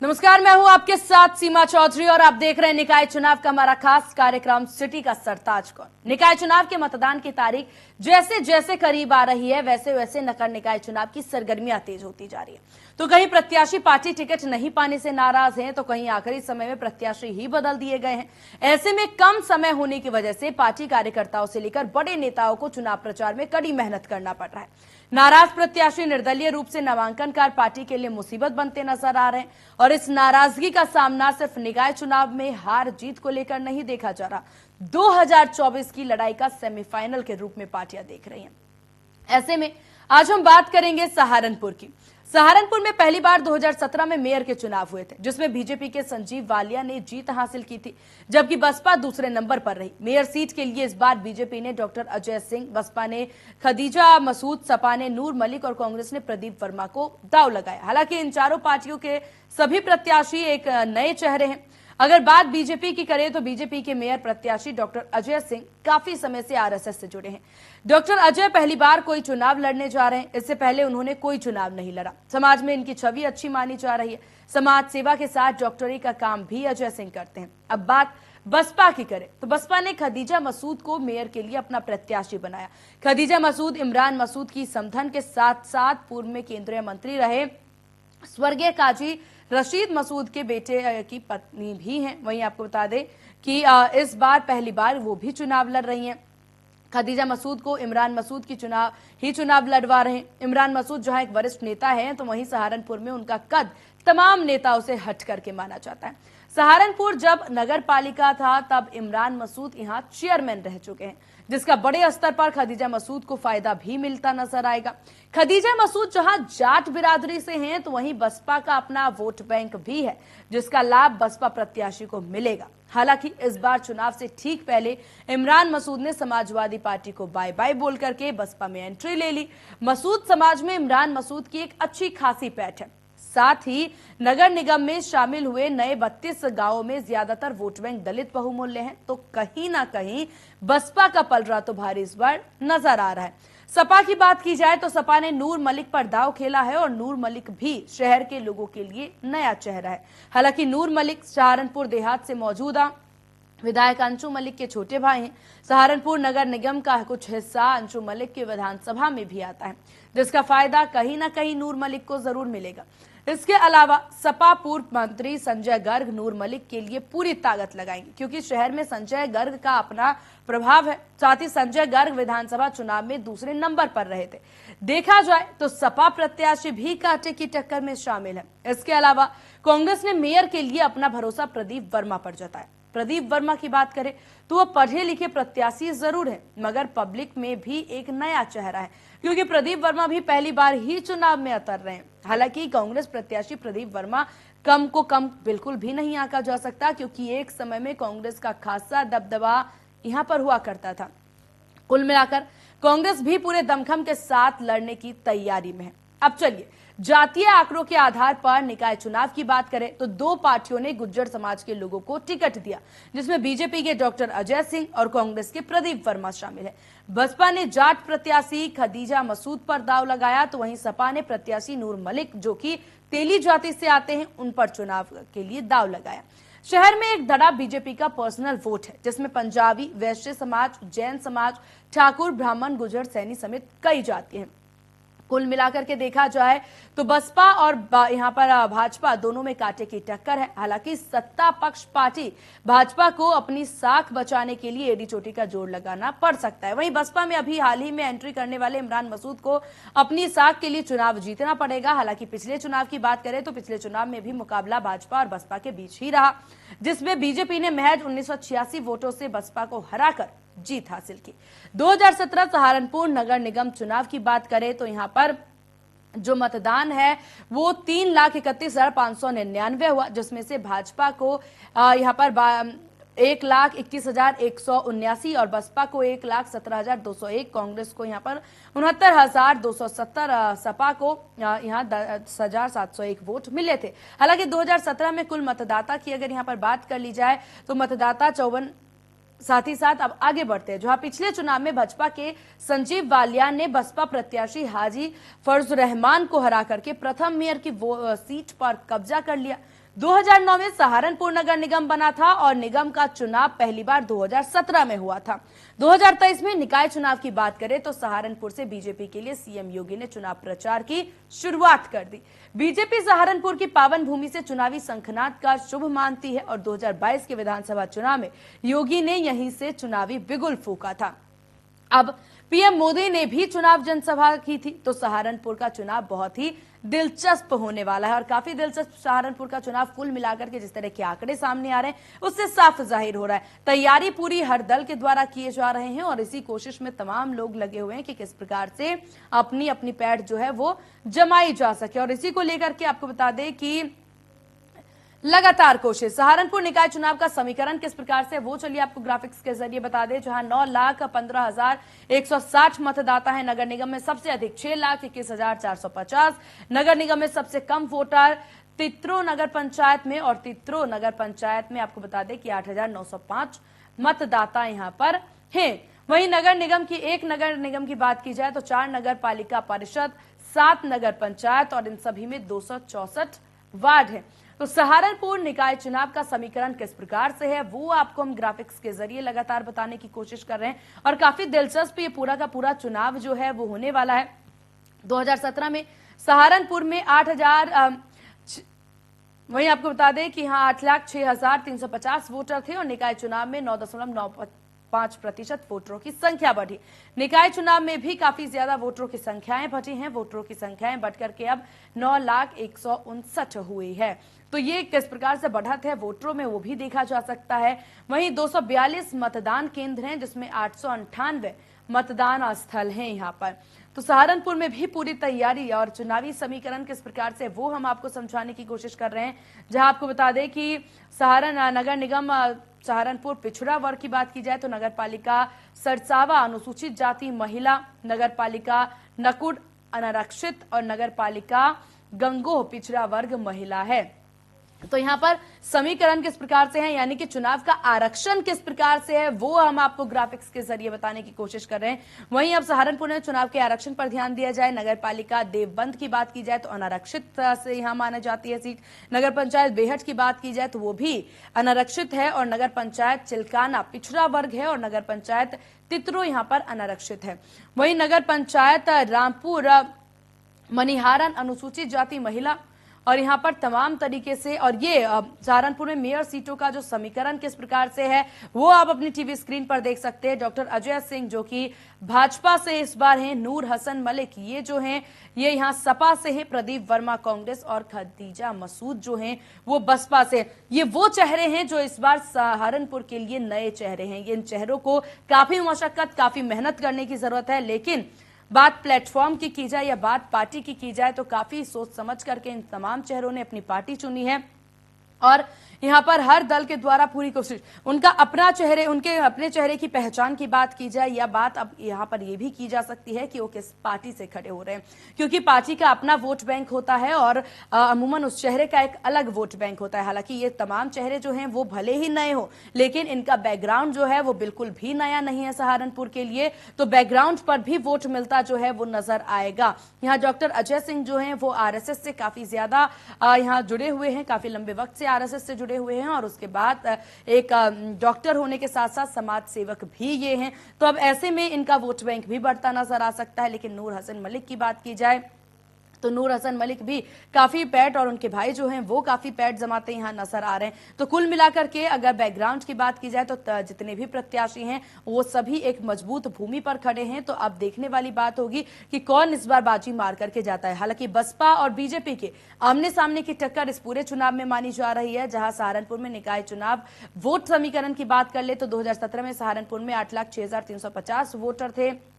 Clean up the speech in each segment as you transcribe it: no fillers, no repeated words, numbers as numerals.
नमस्कार, मैं हूं आपके साथ सीमा चौधरी और आप देख रहे हैं निकाय चुनाव का हमारा खास कार्यक्रम सिटी का सरताज कौन। निकाय चुनाव के मतदान की तारीख जैसे जैसे करीब आ रही है वैसे वैसे नगर निकाय चुनाव की सरगर्मियां तेज होती जा रही है। तो कहीं प्रत्याशी पार्टी टिकट नहीं पाने से नाराज हैं, तो कहीं आखिरी समय में प्रत्याशी ही बदल दिए गए हैं। ऐसे में कम समय होने की वजह से पार्टी कार्यकर्ताओं से लेकर बड़े नेताओं को चुनाव प्रचार में कड़ी मेहनत करना पड़ रहा है। नाराज प्रत्याशी निर्दलीय रूप से नामांकन कर पार्टी के लिए मुसीबत बनते नजर आ रहे हैं और इस नाराजगी का सामना सिर्फ निकाय चुनाव में हार जीत को लेकर नहीं देखा जा रहा, 2024 की लड़ाई का सेमीफाइनल के रूप में पार्टियां देख रही हैं। ऐसे में आज हम बात करेंगे सहारनपुर की। सहारनपुर में पहली बार 2017 में मेयर के चुनाव हुए थे, जिसमें बीजेपी के संजीव वालिया ने जीत हासिल की थी, जबकि बसपा दूसरे नंबर पर रही। मेयर सीट के लिए इस बार बीजेपी ने डॉक्टर अजय सिंह, बसपा ने खदीजा मसूद, सपा ने नूर मलिक और कांग्रेस ने प्रदीप वर्मा को दांव लगाया। हालांकि इन चारों पार्टियों के सभी प्रत्याशी एक नए चेहरे हैं। अगर बात बीजेपी की करें तो बीजेपी के मेयर प्रत्याशी डॉक्टर अजय सिंह काफी समय से आरएसएस से जुड़े हैं। डॉक्टर अजय पहली बार कोई चुनाव लड़ने जा रहे हैं। इससे पहले उन्होंने कोई चुनाव नहीं लड़ा। समाज में इनकी छवि अच्छी मानी जा रही है। समाज सेवा के साथ डॉक्टरी का काम भी अजय सिंह करते हैं। अब बात बसपा की करें तो बसपा ने खदीजा मसूद को मेयर के लिए अपना प्रत्याशी बनाया। खदीजा मसूद इमरान मसूद की समधन के साथ साथ पूर्व में केंद्रीय मंत्री रहे स्वर्गीय काजी रशीद मसूद के बेटे की पत्नी भी हैं। वहीं आपको बता दें कि इस बार पहली बार वो भी चुनाव लड़ रही हैं। खदीजा मसूद को इमरान मसूद की चुनाव लड़वा रहे हैं। इमरान मसूद जहां एक वरिष्ठ नेता हैं, तो वहीं सहारनपुर में उनका कद तमाम नेताओं से हट करके माना जाता है। सहारनपुर जब नगर पालिका था तब इमरान मसूद यहां चेयरमैन रह चुके हैं, जिसका बड़े स्तर पर खदीजा मसूद को फायदा भी मिलता नजर आएगा। खदीजा मसूद जहां जाट बिरादरी से हैं, तो वहीं बसपा का अपना वोट बैंक भी है, जिसका लाभ बसपा प्रत्याशी को मिलेगा। हालांकि इस बार चुनाव से ठीक पहले इमरान मसूद ने समाजवादी पार्टी को बाय बाय बोल करके बसपा में एंट्री ले ली। मसूद समाज में इमरान मसूद की एक अच्छी खासी पैठ है। साथ ही नगर निगम में शामिल हुए नए 32 गांवों में ज्यादातर वोट बैंक दलित बहुमूल्य हैं, तो कहीं ना कहीं बसपा का पलड़ा तो भारी इस बार नजर आ रहा है। सपा की बात की जाए तो सपा ने नूर मलिक पर दांव खेला है और नूर मलिक भी शहर के लोगों के लिए नया चेहरा है। हालांकि नूर मलिक सहारनपुर देहात से मौजूदा विधायक अंशु मलिक के छोटे भाई हैं। सहारनपुर नगर निगम का कुछ हिस्सा अंशु मलिक की विधानसभा में भी आता है, जिसका फायदा कहीं ना कहीं नूर मलिक को जरूर मिलेगा। इसके अलावा सपा पूर्व मंत्री संजय गर्ग नूर मलिक के लिए पूरी ताकत लगाएंगे, क्योंकि शहर में संजय गर्ग का अपना प्रभाव है। साथ ही संजय गर्ग विधानसभा चुनाव में दूसरे नंबर पर रहे थे। देखा जाए तो सपा प्रत्याशी भी कांटे की टक्कर में शामिल है। इसके अलावा कांग्रेस ने मेयर के लिए अपना भरोसा प्रदीप वर्मा पर जताया। प्रदीप वर्मा की बात करें तो वो पढ़े लिखे प्रत्याशी जरूर है, मगर पब्लिक में भी एक नया चेहरा है, क्योंकि प्रदीप वर्मा भी पहली बार ही चुनाव में उतर रहे हैं। हालांकि कांग्रेस प्रत्याशी प्रदीप वर्मा कम को कम बिल्कुल भी नहीं आंका जा सकता, क्योंकि एक समय में कांग्रेस का खासा दबदबा यहां पर हुआ करता था। कुल मिलाकर कांग्रेस भी पूरे दमखम के साथ लड़ने की तैयारी में है। अब चलिए जातीय आंकड़ों के आधार पर निकाय चुनाव की बात करें तो दो पार्टियों ने गुज्जर समाज के लोगों को टिकट दिया, जिसमें बीजेपी के डॉक्टर अजय सिंह और कांग्रेस के प्रदीप वर्मा शामिल है। बसपा ने जाट प्रत्याशी खदीजा मसूद पर दांव लगाया, तो वहीं सपा ने प्रत्याशी नूर मलिक, जो कि तेली जाति से आते हैं, उन पर चुनाव के लिए दांव लगाया। शहर में एक धड़ा बीजेपी का पर्सनल वोट है, जिसमें पंजाबी, वैश्य समाज, जैन समाज, ठाकुर, ब्राह्मण, गुजर, सैनी समेत कई जाति हैं। कुल मिलाकर के देखा जाए तो बसपा और यहां पर भाजपा दोनों में कांटे की टक्कर है। हालांकि सत्ता पक्ष पार्टी भाजपा को अपनी साख बचाने के लिए एडी चोटी का जोड़ लगाना पड़ सकता है। वहीं बसपा में अभी हाल ही में एंट्री करने वाले इमरान मसूद को अपनी साख के लिए चुनाव जीतना पड़ेगा। हालांकि पिछले चुनाव की बात करें तो पिछले चुनाव में भी मुकाबला भाजपा और बसपा के बीच ही रहा, जिसमें बीजेपी ने महज 1986 वोटों से बसपा को हराकर जीत हासिल की। 2017 सहारनपुर नगर निगम चुनाव की बात करें तो यहां पर जो मतदान है वो 3,31,599 हुआ, जिसमें से भाजपा को यहां पर 1,21,179 और बसपा को 1,17,201, कांग्रेस को यहां पर 69,270, सपा को यहां 10,701 वोट मिले थे। हालांकि 2017 में कुल मतदाता की अगर यहां पर बात कर ली जाए तो मतदाता 54। साथ ही साथ अब आगे बढ़ते हैं, जहां पिछले चुनाव में भाजपा के संजीव वालिया ने बसपा प्रत्याशी हाजी फर्ज रहमान को हरा करके प्रथम मेयर की सीट पर कब्जा कर लिया। 2009 में सहारनपुर नगर निगम बना था और निगम का चुनाव पहली बार 2017 में हुआ था। 2023 में निकाय चुनाव की बात करें तो सहारनपुर से बीजेपी के लिए सीएम योगी ने चुनाव प्रचार की शुरुआत कर दी। बीजेपी सहारनपुर की पावन भूमि से चुनावी शंखनाद का शुभ मानती है और 2022 के विधानसभा चुनाव में योगी ने यहीं से चुनावी बिगुल फूंका था। अब पीएम मोदी ने भी चुनाव जनसभा की थी, तो सहारनपुर का चुनाव बहुत ही दिलचस्प होने वाला है और काफी दिलचस्प सहारनपुर का चुनाव कुल मिलाकर के जिस तरह के आंकड़े सामने आ रहे हैं उससे साफ जाहिर हो रहा है। तैयारी पूरी हर दल के द्वारा किए जा रहे हैं और इसी कोशिश में तमाम लोग लगे हुए हैं कि किस प्रकार से अपनी अपनी पैठ जो है वो जमाई जा सके। और इसी को लेकर के आपको बता दें कि लगातार कोशिश सहारनपुर निकाय चुनाव का समीकरण किस प्रकार से वो चलिए आपको ग्राफिक्स के जरिए बता दें। जहां 9,15,160 मतदाता है, नगर निगम में सबसे अधिक 6,21,450, नगर निगम में सबसे कम वोटर तित्रो नगर पंचायत में, और तित्रो नगर पंचायत में आपको बता दें कि 8,905 मतदाता यहां पर हैं। वहीं नगर निगम की एक नगर निगम की बात की जाए तो 4 नगर पालिका परिषद, 7 नगर पंचायत और इन सभी में 264 वार्ड है। तो सहारनपुर निकाय चुनाव का समीकरण किस प्रकार से है वो आपको हम ग्राफिक्स के जरिए लगातार बताने की कोशिश कर रहे हैं और काफी दिलचस्प ये पूरा का पूरा चुनाव जो है वो होने वाला है। 2017 में सहारनपुर में 8,000 वहीं आपको बता दें कि यहाँ 8,06,350 वोटर थे और निकाय चुनाव में 9.95% वोटरों की संख्या बढ़ी। निकाय चुनाव में भी काफी ज्यादा वोटरों की संख्याएं बढ़ी हैं। वोटरों की संख्याएं बढ़कर के अब 9,01,59 हुई है। तो ये किस प्रकार से बढ़त है वोटरों में वो भी देखा जा सकता है। वहीं 242 मतदान केंद्र हैं जिसमें 898 मतदान स्थल हैं यहाँ पर। तो सहारनपुर में भी पूरी तैयारी और चुनावी समीकरण किस प्रकार से वो हम आपको समझाने की कोशिश कर रहे हैं। जहां आपको बता दें कि नगर निगम सहारनपुर पिछड़ा वर्ग की बात की जाए तो नगर पालिका सरसावा अनुसूचित जाति महिला, नगर पालिका नकुड़ अनारक्षित और नगर पालिका गंगोह पिछड़ा वर्ग महिला है। तो यहाँ पर समीकरण किस प्रकार से है यानी कि चुनाव का आरक्षण किस प्रकार से है वो हम आपको ग्राफिक्स के जरिए बताने की कोशिश कर रहे हैं। वहीं अब सहारनपुर में चुनाव के आरक्षण पर ध्यान दिया जाए। नगर पालिका देवबंद की बात की जाए तो अनारक्षित से यहाँ माना जाती है सीट। नगर पंचायत बेहट की बात की जाए तो वो भी अनारक्षित है और नगर पंचायत चिल्काना पिछड़ा वर्ग है और नगर पंचायत तित्रो यहाँ पर अनारक्षित है। वहीं नगर पंचायत रामपुर मनिहारन अनुसूचित जाति महिला और यहाँ पर तमाम तरीके से और ये सहारनपुर में मेयर सीटों का जो समीकरण किस प्रकार से है वो आप अपनी टीवी स्क्रीन पर देख सकते हैं। डॉक्टर अजय सिंह जो कि भाजपा से इस बार हैं, नूर हसन मलिक ये जो हैं ये यहाँ सपा से हैं, प्रदीप वर्मा कांग्रेस और खदीजा मसूद जो हैं वो बसपा से। ये वो चेहरे हैं जो इस बार सहारनपुर के लिए नए चेहरे हैं। इन चेहरों को काफी मशक्कत काफी मेहनत करने की जरूरत है, लेकिन बात प्लेटफॉर्म की जाए या बात पार्टी की जाए तो काफी सोच समझ करके इन तमाम चेहरों ने अपनी पार्टी चुनी है और यहाँ पर हर दल के द्वारा पूरी कोशिश उनका उनके अपने चेहरे की पहचान की बात की जाए या बात अब यहाँ पर यह भी की जा सकती है कि वो किस पार्टी से खड़े हो रहे हैं, क्योंकि पार्टी का अपना वोट बैंक होता है और अमूमन उस चेहरे का एक अलग वोट बैंक होता है। हालांकि ये तमाम चेहरे जो हैं वो भले ही नए हो लेकिन इनका बैकग्राउंड जो है वो बिल्कुल भी नया नहीं है सहारनपुर के लिए, तो बैकग्राउंड पर भी वोट मिलता जो है वो नजर आएगा। यहाँ डॉक्टर अजय सिंह जो है वो आरएसएस से काफी ज्यादा यहाँ जुड़े हुए हैं, काफी लंबे वक्त से आरएसएस से जुड़े हुए हैं और उसके बाद एक डॉक्टर होने के साथ साथ समाज सेवक भी ये हैं। तो अब ऐसे में इनका वोट बैंक भी बढ़ता नजर आ सकता है। लेकिन नूर हसन मलिक की बात की जाए तो नूर हसन मलिक भी काफी पैठ और उनके भाई जो हैं वो काफी पैठ जमाते यहाँ नजर आ रहे हैं। तो कुल मिलाकर के अगर बैकग्राउंड की बात की जाए तो जितने भी प्रत्याशी हैं वो सभी एक मजबूत भूमि पर खड़े हैं। तो अब देखने वाली बात होगी कि कौन इस बार बाजी मार करके जाता है। हालांकि बसपा और बीजेपी के आमने सामने की टक्कर इस पूरे चुनाव में मानी जा रही है। जहां सहारनपुर में निकाय चुनाव वोट समीकरण की बात कर ले तो 2017 में सहारनपुर में 8,06,350 वोटर थे।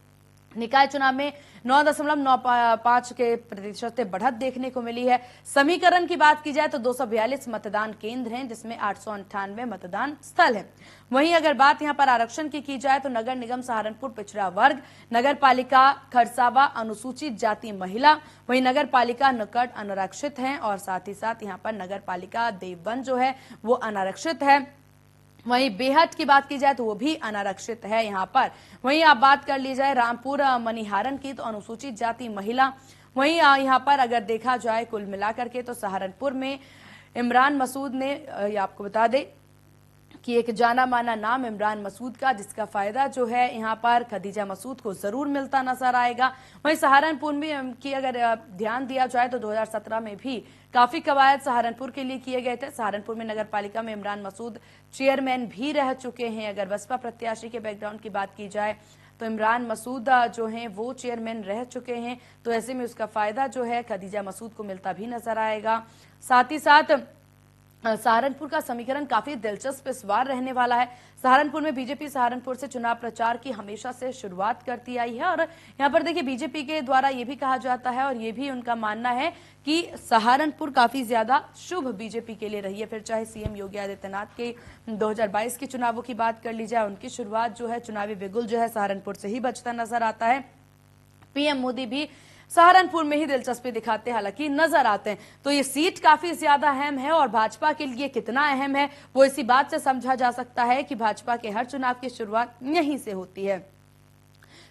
निकाय चुनाव में 9.95 के प्रतिशत से बढ़त देखने को मिली है। समीकरण की बात की जाए तो 242 मतदान केंद्र हैं जिसमें 898 मतदान स्थल हैं। वहीं अगर बात यहां पर आरक्षण की जाए तो नगर निगम सहारनपुर पिछड़ा वर्ग, नगर पालिका खरसावा अनुसूचित जाति महिला, वहीं नगर पालिका नकड़ अनारक्षित हैं और साथ ही साथ यहां पर नगर पालिका देवबंद जो है वो अनारक्षित है। वहीं बेहट की बात की जाए तो वो भी अनारक्षित है यहाँ पर। वहीं आप बात कर ली जाए रामपुर मनिहारन की तो अनुसूचित जाति महिला। वहीं यहाँ पर अगर देखा जाए कुल मिलाकर के तो सहारनपुर में इमरान मसूद ने, ये आपको बता दें कि एक जाना माना नाम इमरान मसूद का, जिसका फायदा जो है यहाँ पर खदीजा मसूद को जरूर मिलता नजर आएगा। वहीं सहारनपुर में की अगर ध्यान दिया जाए तो 2017 में भी काफी कवायद सहारनपुर के लिए किए गए थे। सहारनपुर में नगर पालिका में इमरान मसूद चेयरमैन भी रह चुके हैं। अगर बसपा प्रत्याशी के बैकग्राउंड की बात की जाए तो इमरान मसूद जो हैं वो चेयरमैन रह चुके हैं, तो ऐसे में उसका फायदा जो है खदीजा मसूद को मिलता भी नजर आएगा। साथ ही साथ सहारनपुर का समीकरण काफी दिलचस्प इस बार रहने वाला है। सहारनपुर में बीजेपी सहारनपुर से चुनाव प्रचार की हमेशा से शुरुआत करती आई है और यहाँ पर देखिए बीजेपी के द्वारा ये भी कहा जाता है और ये भी उनका मानना है कि सहारनपुर काफी ज्यादा शुभ बीजेपी के लिए रही है। फिर चाहे सीएम योगी आदित्यनाथ के 2022 के चुनावों की बात कर ली जाए, उनकी शुरुआत जो है चुनावी बिगुल जो है सहारनपुर से ही बचता नजर आता है। पीएम मोदी भी सहारनपुर में ही दिलचस्पी दिखाते हालांकि नजर आते हैं। तो ये सीट काफी ज्यादा अहम है और भाजपा के लिए कितना अहम है वो इसी बात से समझा जा सकता है कि भाजपा के हर चुनाव की शुरुआत यहीं से होती है,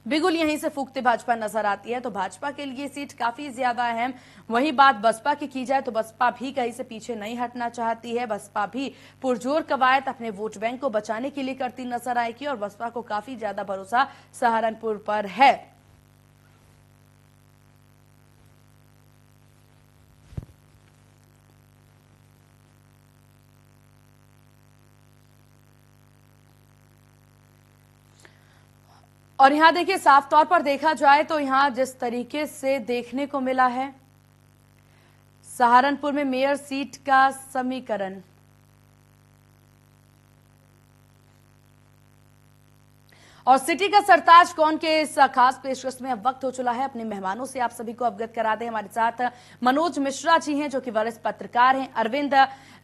बिगुल यहीं से फूकते भाजपा नजर आती है। तो भाजपा के लिए सीट काफी ज्यादा अहम। वही बात बसपा की जाए तो बसपा भी कहीं से पीछे नहीं हटना चाहती है। बसपा भी पुरजोर कवायद अपने वोट बैंक को बचाने के लिए करती नजर आएगी और बसपा को काफी ज्यादा भरोसा सहारनपुर पर है। और यहां देखिए साफ तौर पर देखा जाए तो यहां जिस तरीके से देखने को मिला है सहारनपुर में मेयर सीट का समीकरण, और सिटी का सरताज कौन के इस खास पेशकश में अब वक्त हो चला है अपने मेहमानों से आप सभी को अवगत करा दें। हमारे साथ मनोज मिश्रा जी हैं जो कि वरिष्ठ पत्रकार हैं, अरविंद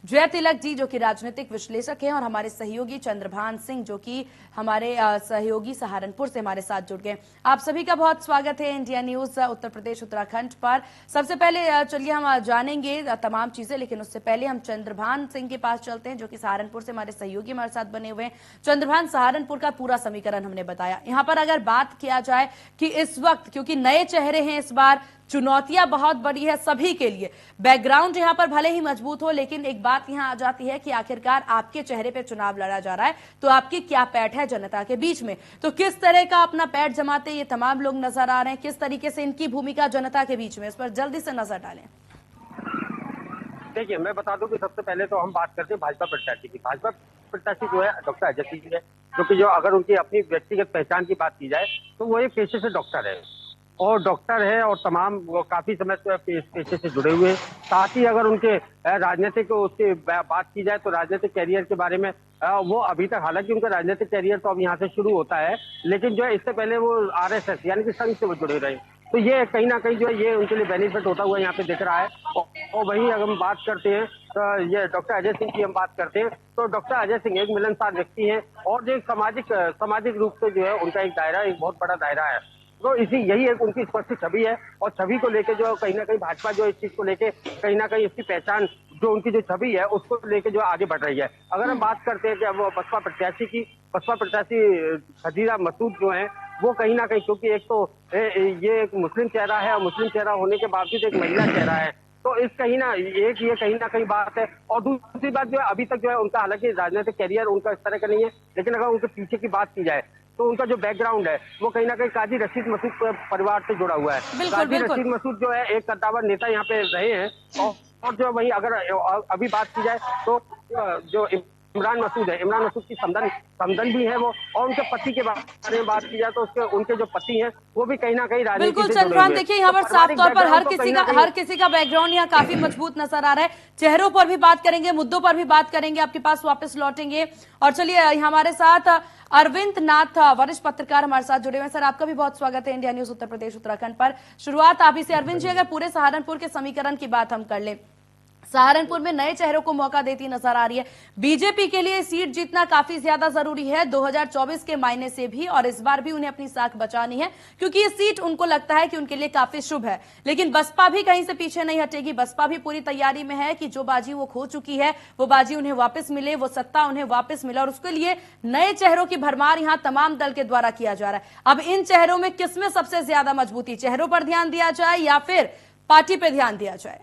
जयतिलक जी जो कि राजनीतिक विश्लेषक हैं और हमारे सहयोगी चंद्रभान सिंह जो कि हमारे सहयोगी सहारनपुर से हमारे साथ जुड़ गए। आप सभी का बहुत स्वागत है इंडिया न्यूज उत्तर प्रदेश उत्तराखंड पर। सबसे पहले चलिए हम जानेंगे तमाम चीजें, लेकिन उससे पहले हम चंद्रभान सिंह के पास चलते हैं जो कि सहारनपुर से हमारे सहयोगी हमारे साथ बने हुए हैं। चंद्रभान, सहारनपुर का पूरा समीकरण हमने बताया, यहाँ पर अगर बात किया जाए कि इस वक्त क्योंकि नए चेहरे हैं, इस बार चुनौतियां बहुत बड़ी है सभी के लिए, बैकग्राउंड यहां पर भले ही मजबूत हो, लेकिन एक बात यहां आ जाती है कि आखिरकार आपके चेहरे पे चुनाव लड़ा जा रहा है तो आपकी क्या पैठ है जनता के बीच में। तो किस तरह का अपना पैठ जमाते ये तमाम लोग नजर आ रहे हैं, किस तरीके से इनकी भूमिका जनता के बीच में, इस पर जल्दी से नजर डालें। देखिए, मैं बता दूं कि सबसे पहले तो हम बात करते हैं भाजपा प्रत्याशी की। भाजपा प्रत्याशी जो है डॉक्टर अजय सिंह जी है, क्योंकि जो अगर उनकी अपनी व्यक्तिगत पहचान की बात की जाए तो वो एक पेशे से डॉक्टर है और डॉक्टर है और तमाम वो काफी समय से पेशे से जुड़े हुए हैं। साथ ही अगर उनके राजनीतिक उसकी बात की जाए तो राजनीतिक कैरियर के बारे में वो अभी तक, हालांकि उनका राजनीतिक कैरियर तो अब यहाँ से शुरू होता है, लेकिन जो है इससे पहले वो आरएसएस यानी कि संघ से वो जुड़े रहे, तो ये कहीं ना कहीं जो है ये उनके लिए बेनिफिट होता हुआ यहाँ पे दिख रहा है। और वहीं अगर हम बात करते हैं तो ये डॉक्टर अजय सिंह की हम बात करते हैं तो डॉक्टर अजय सिंह एक मिलनसार व्यक्ति है और जो सामाजिक रूप से जो है उनका एक दायरा, एक बहुत बड़ा दायरा है। तो यही एक उनकी स्पष्ट छवि है और छवि को लेके जो कहीं ना कहीं भाजपा जो इस चीज को लेके कहीं ना कहीं इसकी पहचान जो उनकी जो छवि है उसको लेके जो आगे बढ़ रही है। अगर हम बात करते हैं कि अब बसपा प्रत्याशी की, बसपा प्रत्याशी खदीजा मसूद जो है वो कहीं ना कहीं, क्योंकि एक तो ये एक मुस्लिम चेहरा है और मुस्लिम चेहरा होने के बावजूद एक महिला चेहरा है, तो इस कहीं ना एक ये कहीं ना कहीं बात है। और दूसरी बात जो है अभी तक जो है उनका, हालांकि राजनीतिक कैरियर उनका इस तरह का नहीं है, लेकिन अगर उनके पीछे की बात की जाए तो उनका जो बैकग्राउंड है वो कहीं ना कहीं काजी रशीद मसूद परिवार से जुड़ा हुआ है। काजी रशीद मसूद जो है एक कद्दावर नेता यहाँ पे रहे हैं और जो वही अगर अभी बात की जाए तो जो इमरान मसूद है, इमरान मसूद की समधन भी है वो, और उनके पति के बारे में बात की जाए तो उनके जो पति हैं वो भी कहीं ना कहीं राजनीति से जुड़े हुए हैं। बिल्कुल चंद्रभान, देखिए यहाँ पर साफ तौर पर हर किसी का बैकग्राउंड यहाँ काफी मजबूत नजर आ रहा है। चेहरों पर भी बात करेंगे, मुद्दों पर भी बात करेंगे, आपके पास वापस लौटेंगे। और चलिए हमारे साथ अरविंद नाथ वरिष्ठ पत्रकार हमारे साथ जुड़े हुए हैं। सर, आपका भी बहुत स्वागत है इंडिया न्यूज उत्तर प्रदेश उत्तराखंड पर। शुरुआत आप ही से। अरविंद जी, अगर पूरे सहारनपुर के समीकरण की बात हम कर लें, सहारनपुर में नए चेहरों को मौका देती नजर आ रही है। बीजेपी के लिए सीट जीतना काफी ज्यादा जरूरी है 2024 के मायने से भी, और इस बार भी उन्हें अपनी साख बचानी है क्योंकि ये सीट उनको लगता है कि उनके लिए काफी शुभ है। लेकिन बसपा भी कहीं से पीछे नहीं हटेगी। बसपा भी पूरी तैयारी में है कि जो बाजी वो खो चुकी है वो बाजी उन्हें वापस मिले, वो सत्ता उन्हें वापस मिले, और उसके लिए नए चेहरों की भरमार यहां तमाम दल के द्वारा किया जा रहा है। अब इन चेहरों में किसमें सबसे ज्यादा मजबूती, चेहरों पर ध्यान दिया जाए या फिर पार्टी पे ध्यान दिया जाए?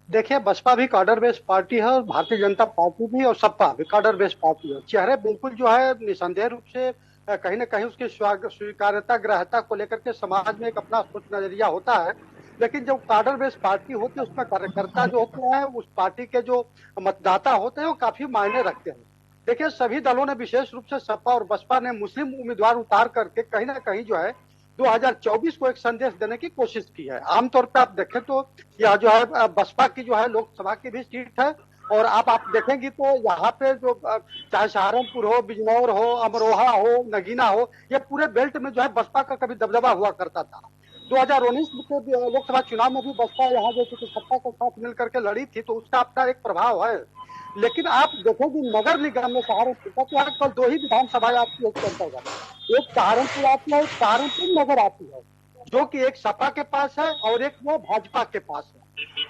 देखिए, बसपा भी कार्डर बेस्ड पार्टी है और भारतीय जनता पार्टी भी और सपा भी कार्डर बेस्ड पार्टी है। चेहरे बिल्कुल जो है निसंदेह रूप से कहीं ना कहीं उसकी स्वीकार्यता ग्राह्यता को लेकर के समाज में एक अपना सोच नजरिया होता है। लेकिन जब कार्डर बेस्ड पार्टी होती है उसमें कार्यकर्ता जो होते हैं, उस पार्टी के जो मतदाता होते हैं वो काफी मायने रखते हैं। देखिए, सभी दलों ने विशेष रूप से सपा और बसपा ने मुस्लिम उम्मीदवार उतार करके कहीं ना कहीं जो है 2024 को एक संदेश देने की कोशिश की है। आमतौर पर आप देखें तो यह जो है बसपा की जो है लोकसभा की भी सीट है। और आप देखेंगी तो यहाँ पे जो चाहे सहारनपुर हो, बिजनौर हो, अमरोहा हो, नगीना हो, ये पूरे बेल्ट में जो है बसपा का कभी दबदबा हुआ करता था। 2019 के लोकसभा चुनाव में भी बसपा यहाँ जो सत्ता के साथ मिलकर के लड़ी थी, तो उसका अपना एक प्रभाव है। लेकिन आप देखोगे नगर निगम में सहारनपुर का तो आजकल दो ही विधानसभा आती है उसके अंतर्गत, एक सहारनपुर आती है, एक सहारनपुर नगर आती है, जो कि एक सपा के पास है और एक वो भाजपा के पास है।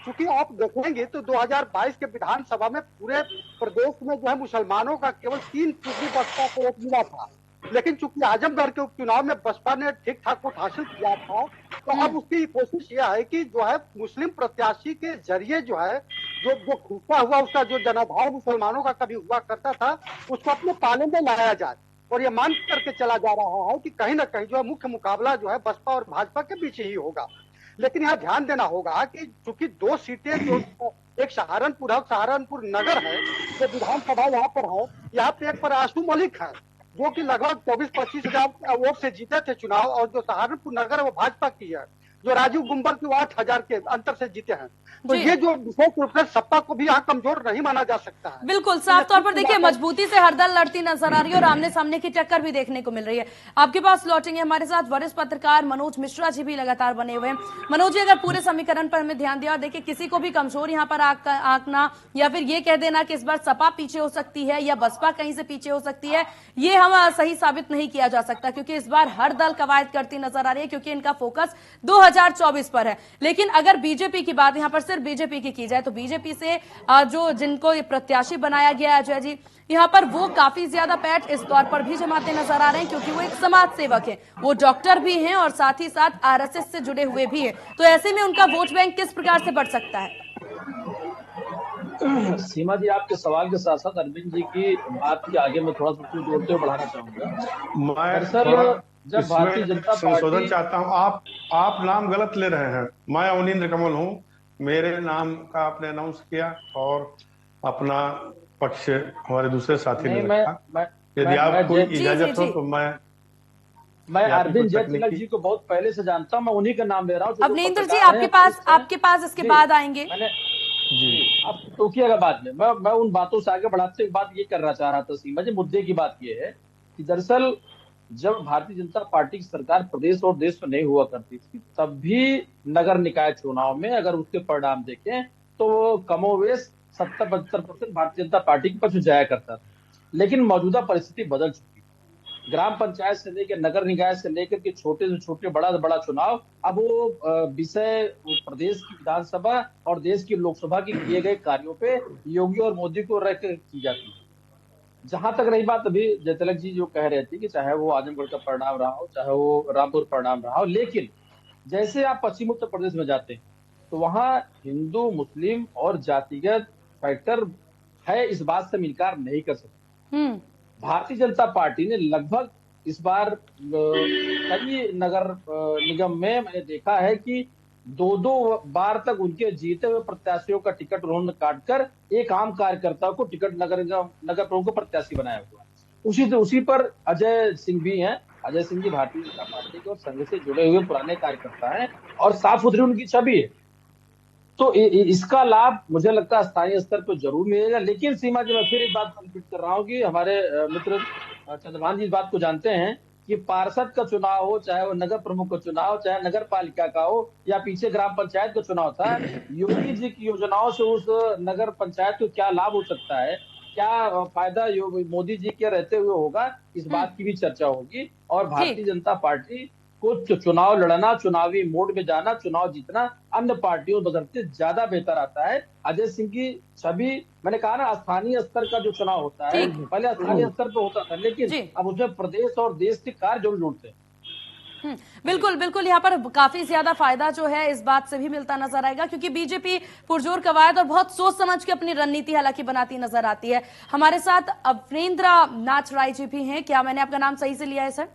क्योंकि आप देखेंगे तो 2022 के विधानसभा में पूरे प्रदेश में जो है मुसलमानों का केवल 3% बसपा को वोट मिला था। लेकिन चूंकि आजमगढ़ के उपचुनाव में बसपा ने ठीक ठाक वोट हासिल किया था, तो अब उसकी कोशिश यह है कि जो है मुस्लिम प्रत्याशी के जरिए जो है जो जो खुफा हुआ उसका जो जनाधार मुसलमानों का कभी हुआ करता था, उसको अपने पाले में लाया जाए। और ये मान करके चला जा रहा है कि कहीं ना कहीं जो है मुख्य मुकाबला जो है बसपा और भाजपा के बीच ही होगा। लेकिन यहाँ ध्यान देना होगा कि चूंकि दो सीटें जो एक सहारनपुर है, सहारनपुर नगर है, जो विधानसभा यहाँ पर है, यहाँ पे एक पर आशू मलिक है जो कि लगभग 24-25 हजार वोट से जीते थे चुनाव, और जो सहारनपुर नगर है वो भाजपा की है, जो राजीव गुम्बर की 8,000 के अंतर से जीते हैं। तो ये जो विशेष रूप से सपा को भी यहाँ कमजोर नहीं माना जा सकता है। बिल्कुल साफ तौर पर देखिए मजबूती से हर दल लड़ती नजर आ रही है और आमने सामने की टक्कर भी देखने को मिल रही है। आपके पास लौटेंगे हमारे साथ वरिष्ठ पत्रकार मनोज मिश्रा जी भी लगातार बने हुए हैं। मनोज जी, अगर पूरे समीकरण पर हमें ध्यान दिया और देखिए किसी को भी कमजोर यहाँ पर आंकना या फिर ये कह देना कि इस बार सपा पीछे हो सकती है या बसपा कहीं से पीछे हो सकती है, ये हम सही साबित नहीं किया जा सकता, क्योंकि इस बार हर दल कवायद करती नजर आ रही है, क्योंकि इनका फोकस 2024 पर है। लेकिन अगर बीजेपी की बात यहाँ पर सिर्फ बीजेपी की जाए तो बीजेपी से जो जिनको ये प्रत्याशी बनाया गया है अजय जी, यहाँ पर वो काफी ज्यादा पैठ इस तौर पर भी जमाते नजर आ रहे हैं क्योंकि वो एक समाज सेवक है, वो डॉक्टर भी हैं और साथ ही साथ आरएसएस से जुड़े हुए भी हैं। तो ऐसे में उनका वोट बैंक किस प्रकार से बढ़ सकता है? सीमा जी, आपके सवाल के साथ साथ अरविंद जी की बात के आगे मैं थोड़ा सा कुछ जोड़ते हुए बढ़ाना चाहूंगा। मैं जब भारतीय जनता संशोधन पार्टी चाहता हूं। आप नाम गलत ले रहे हैं। मैं अवनींद्र कमल हूं, मेरे नाम का आपने अनाउंस किया और अपना पक्ष हमारे दूसरे साथी ने रखा। यदि आपको इजाजत हो तो मैं अरविंद जयतिलक जी को बहुत पहले से जानता हूं, मैं उन्हीं का नाम ले रहा हूं। अवनींद्र जी आपके पास इसके बाद आएंगे जी, आप टोकिएगा बाद में। मैं उन बातों से आगे बढ़ाते एक बात ये करना चाह रहा था सीमा जी, मुद्दे की बात ये है कि दरअसल जब भारतीय जनता पार्टी की सरकार प्रदेश और देश में नहीं हुआ करती थी, तब भी नगर निकाय चुनाव में अगर उसके परिणाम देखें तो कमोवेश 70-75% भारतीय जनता पार्टी के पक्ष जाया करता था। लेकिन मौजूदा परिस्थिति बदल चुकी है। ग्राम पंचायत से लेकर नगर निकाय से लेकर के छोटे से छोटे बड़ा से बड़ा चुनाव, अब वो विषय प्रदेश की विधानसभा और देश की लोकसभा के किए गए कार्यों पे योगी और मोदी को रख की जाती है। जहां तक रही बात, अभी जयतिलक जी जो कह रहे थे कि चाहे वो आजमगढ़ का परिणाम रहा हो, चाहे वो रामपुर परिणाम रहा हो, लेकिन जैसे आप पश्चिम उत्तर प्रदेश में जाते हैं तो वहां हिंदू मुस्लिम और जातिगत फैक्टर है, इस बात से हम इनकार नहीं कर सकते। भारतीय जनता पार्टी ने लगभग इस बार कई नगर निगम में मैंने देखा है कि 2-2 बार तक उनके जीते हुए प्रत्याशियों का टिकट उन्होंने काटकर एक आम कार्यकर्ता को टिकट नगर प्रमुख को प्रत्याशी बनाया हुआ। उसी पर अजय सिंह भी हैं। अजय सिंह जी भारतीय जनता पार्टी के और संघ से जुड़े हुए पुराने कार्यकर्ता हैं और साफ सुथरी उनकी छवि है। तो इसका लाभ मुझे लगता है स्थानीय स्तर पर जरूर मिलेगा। लेकिन सीमा जी, मैं फिर एक बात रिपीट कर रहा हूँ कि हमारे मित्र चंद्रभान जी इस बात को जानते हैं कि पार्षद का चुनाव हो, चाहे वो नगर प्रमुख का चुनाव, चाहे नगर पालिका का हो या पीछे ग्राम पंचायत का चुनाव था, योगी जी की योजनाओं से उस नगर पंचायत को क्या लाभ हो सकता है, क्या फायदा मोदी जी के रहते हुए होगा, इस बात की भी चर्चा होगी। और भारतीय जनता पार्टी को चुनाव लड़ना, चुनावी मोड में जाना, चुनाव जीतना अन्य पार्टियों बदलते ज्यादा बेहतर आता है। अजय सिंह की छवि, मैंने कहा ना, स्थानीय स्तर का जो चुनाव होता है, पहले स्थानीय स्तर पर होता था, लेकिन अब उसमें प्रदेश और देश के कार्य जरूर जुड़ते हैं। बिल्कुल बिल्कुल, यहाँ पर काफी ज्यादा फायदा जो है इस बात से भी मिलता नजर आएगा, क्योंकि बीजेपी पुरजोर कवायद और बहुत सोच समझ के अपनी रणनीति हालांकि बनाती नजर आती है। हमारे साथ अवनींद्र नाथ राय जी भी हैं। क्या मैंने आपका नाम सही से लिया है सर?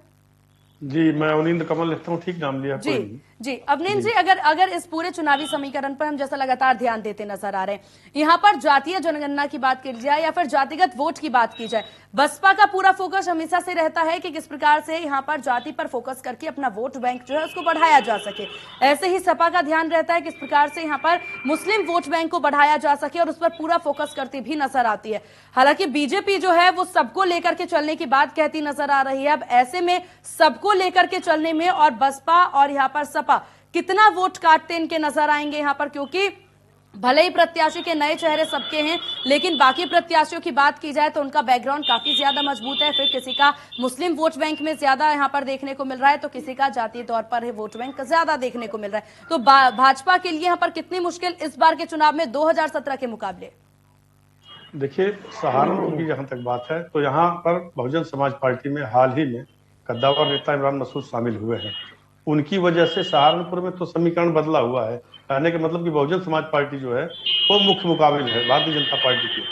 जी, मैं अवनींद्र कमल लिखता हूँ, ठीक नाम लिया? जी जी अवनींद्र जी, अगर इस पूरे चुनावी समीकरण पर हम जैसा लगातार ध्यान देते नजर आ रहे हैं, यहाँ पर जातीय जनगणना की बात की जाए या फिर जातिगत वोट की बात की जाए, बसपा का पूरा फोकस हमेशा से रहता है कि किस प्रकार से यहाँ पर जाति पर फोकस करके अपना वोट बैंक जो है उसको बढ़ाया जा सके। ऐसे ही सपा का ध्यान रहता है किस प्रकार से यहाँ पर मुस्लिम वोट बैंक को बढ़ाया जा सके और उस पर पूरा फोकस करती भी नजर आती है। हालांकि बीजेपी जो है वो सबको लेकर के चलने की बात कहती नजर आ रही है। अब ऐसे में सबको लेकर के चलने में और बसपा और यहाँ पर सपा कितना वोट काटते इनके नजर आएंगे यहाँ पर, क्योंकि भले ही प्रत्याशी के नए चेहरे सबके हैं, लेकिन बाकी प्रत्याशियों की बात की जाए तो उनका बैकग्राउंड काफी ज्यादा मजबूत है। फिर किसी का मुस्लिम वोट बैंक में ज्यादा यहाँ पर देखने को मिल रहा है, तो किसी का जातीय तौर पर है वोट बैंक ज्यादा देखने को मिल रहा है। तो भाजपा के लिए यहाँ पर कितनी मुश्किल इस बार के चुनाव में 2017 के मुकाबले? देखिए, सहारनपुर की जहां तक बात है तो यहाँ पर बहुजन समाज पार्टी में हाल ही में कद्दावर नेता इमरान मसूद शामिल हुए हैं। उनकी वजह से सहारनपुर में तो समीकरण बदला हुआ है। कहने का मतलब कि बहुजन समाज पार्टी जो है वो मुख्य मुकाबिल है भारतीय जनता पार्टी की,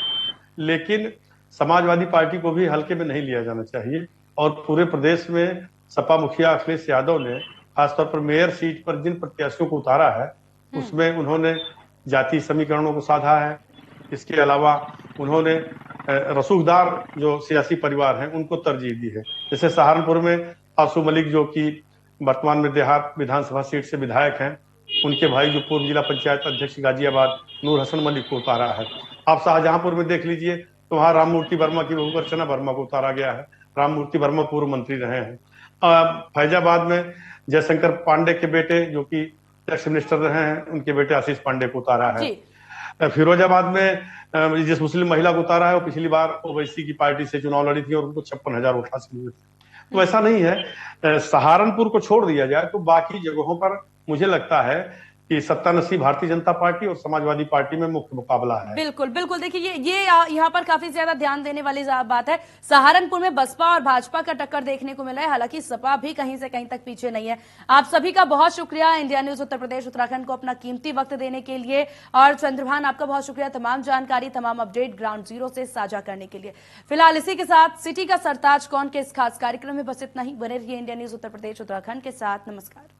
लेकिन समाजवादी पार्टी को भी हल्के में नहीं लिया जाना चाहिए। और पूरे प्रदेश में सपा मुखिया अखिलेश यादव ने खासतौर पर मेयर सीट पर जिन प्रत्याशियों को उतारा है उसमें उन्होंने जाति समीकरणों को साधा है। इसके अलावा उन्होंने रसूखदार जो सियासी परिवार हैं उनको तरजीह दी है। जैसे सहारनपुर में आसू मलिक जो कि वर्तमान में देहात विधानसभा सीट से विधायक हैं, उनके भाई जो पूर्व जिला पंचायत अध्यक्ष गाजियाबाद नूर हसन मलिक को उतारा है। आप शाहजहांपुर में देख लीजिए तो वहां राममूर्ति वर्मा की बहू अर्चना वर्मा को उतारा गया है। राममूर्ति वर्मा पूर्व मंत्री रहे हैं। फैजाबाद में जयशंकर पांडे के बेटे जो कि एक्स मिनिस्टर रहे हैं, उनके बेटे आशीष पांडे को उतारा है। फिरोजाबाद में जिस मुस्लिम महिला को उतारा है वो पिछली बार ओवैसी की पार्टी से चुनाव लड़ी थी और उनको 56,000 वोट हासिल हुए थे। तो ऐसा नहीं है। सहारनपुर को छोड़ दिया जाए तो बाकी जगहों पर मुझे लगता है कि सत्तानसीब भारतीय जनता पार्टी और समाजवादी पार्टी में मुख्य मुकाबला है। बिल्कुल बिल्कुल, देखिए ये यहाँ पर काफी ज्यादा ध्यान देने वाली बात है। सहारनपुर में बसपा और भाजपा का टक्कर देखने को मिला है, हालांकि सपा भी कहीं से कहीं तक पीछे नहीं है। आप सभी का बहुत शुक्रिया इंडिया न्यूज उत्तर प्रदेश उत्तराखंड को अपना कीमती वक्त देने के लिए, और चंद्रभान आपका बहुत शुक्रिया तमाम जानकारी तमाम अपडेट ग्राउंड जीरो से साझा करने के लिए। फिलहाल इसी के साथ सिटी का सरताज कौन के इस खास कार्यक्रम में बस इतना ही। बने रहिए इंडिया न्यूज उत्तर प्रदेश उत्तराखंड के साथ। नमस्कार।